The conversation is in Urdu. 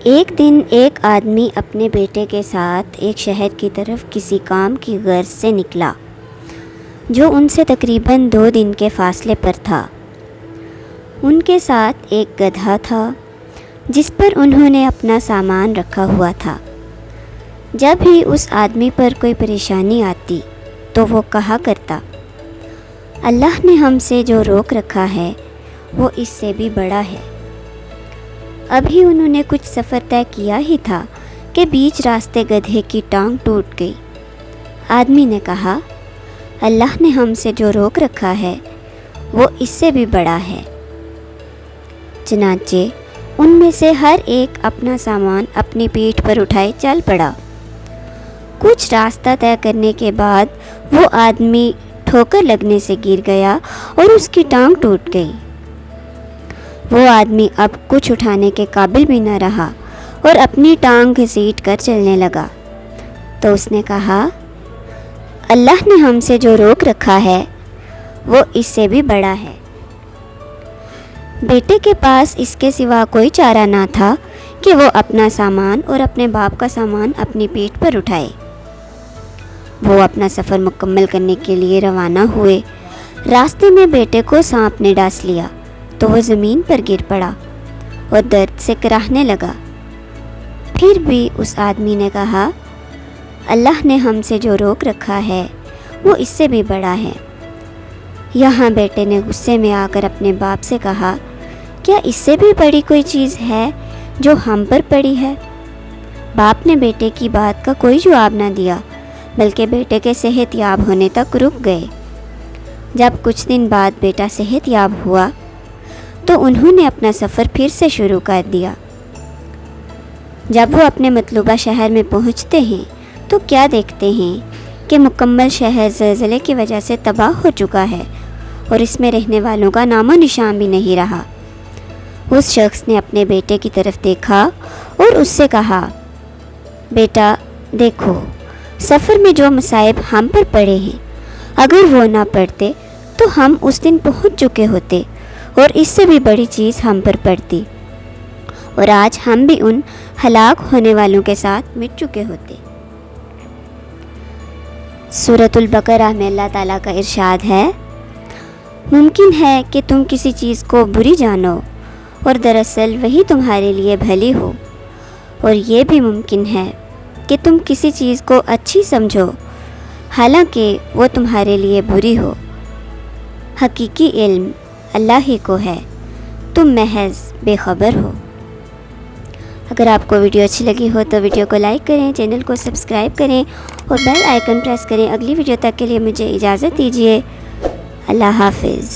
ایک دن ایک آدمی اپنے بیٹے کے ساتھ ایک شہر کی طرف کسی کام کی غرض سے نکلا جو ان سے تقریباً 2 دن کے فاصلے پر تھا۔ ان کے ساتھ ایک گدھا تھا جس پر انہوں نے اپنا سامان رکھا ہوا تھا۔ جب ہی اس آدمی پر کوئی پریشانی آتی تو وہ کہا کرتا، اللہ نے ہم سے جو روک رکھا ہے وہ اس سے بھی بڑا ہے۔ ابھی انہوں نے کچھ سفر طے کیا ہی تھا کہ بیچ راستے گدھے کی ٹانگ ٹوٹ گئی۔ آدمی نے کہا، اللہ نے ہم سے جو روک رکھا ہے وہ اس سے بھی بڑا ہے۔ چنانچہ ان میں سے ہر ایک اپنا سامان اپنی پیٹھ پر اٹھائے چل پڑا۔ کچھ راستہ طے کرنے کے بعد وہ آدمی ٹھوکر لگنے سے گر گیا اور اس کی ٹانگ ٹوٹ گئی۔ وہ آدمی اب کچھ اٹھانے کے قابل بھی نہ رہا اور اپنی ٹانگ گھسیٹ کر چلنے لگا۔ تو اس نے کہا، اللہ نے ہم سے جو روک رکھا ہے وہ اس سے بھی بڑا ہے۔ بیٹے کے پاس اس کے سوا کوئی چارہ نہ تھا کہ وہ اپنا سامان اور اپنے باپ کا سامان اپنی پیٹھ پر اٹھائے۔ وہ اپنا سفر مکمل کرنے کے لیے روانہ ہوئے۔ راستے میں بیٹے کو سانپ نے ڈاس لیا تو وہ زمین پر گر پڑا اور درد سے کراہنے لگا۔ پھر بھی اس آدمی نے کہا، اللہ نے ہم سے جو روک رکھا ہے وہ اس سے بھی بڑا ہے۔ یہاں بیٹے نے غصے میں آ کر اپنے باپ سے کہا، کیا اس سے بھی بڑی کوئی چیز ہے جو ہم پر پڑی ہے؟ باپ نے بیٹے کی بات کا کوئی جواب نہ دیا بلکہ بیٹے کے صحت یاب ہونے تک رک گئے۔ جب کچھ دن بعد بیٹا صحت یاب ہوا تو انہوں نے اپنا سفر پھر سے شروع کر دیا۔ جب وہ اپنے مطلوبہ شہر میں پہنچتے ہیں تو کیا دیکھتے ہیں کہ مکمل شہر زلزلے کی وجہ سے تباہ ہو چکا ہے اور اس میں رہنے والوں کا نام و نشان بھی نہیں رہا۔ اس شخص نے اپنے بیٹے کی طرف دیکھا اور اس سے کہا، بیٹا دیکھو، سفر میں جو مصائب ہم پر پڑے ہیں، اگر وہ نہ پڑتے تو ہم اس دن پہنچ چکے ہوتے اور اس سے بھی بڑی چیز ہم پر پڑتی اور آج ہم بھی ان ہلاک ہونے والوں کے ساتھ مٹ چکے ہوتے۔ سورۃ البقرہ میں اللہ تعالیٰ کا ارشاد ہے، ممکن ہے کہ تم کسی چیز کو بری جانو اور دراصل وہی تمہارے لیے بھلی ہو، اور یہ بھی ممکن ہے کہ تم کسی چیز کو اچھی سمجھو حالانکہ وہ تمہارے لیے بری ہو۔ حقیقی علم اللہ ہی کو ہے، تم محض بے خبر ہو۔ اگر آپ کو ویڈیو اچھی لگی ہو تو ویڈیو کو لائک کریں، چینل کو سبسکرائب کریں اور بیل آئیکن پریس کریں۔ اگلی ویڈیو تک کے لیے مجھے اجازت دیجیے۔ اللہ حافظ۔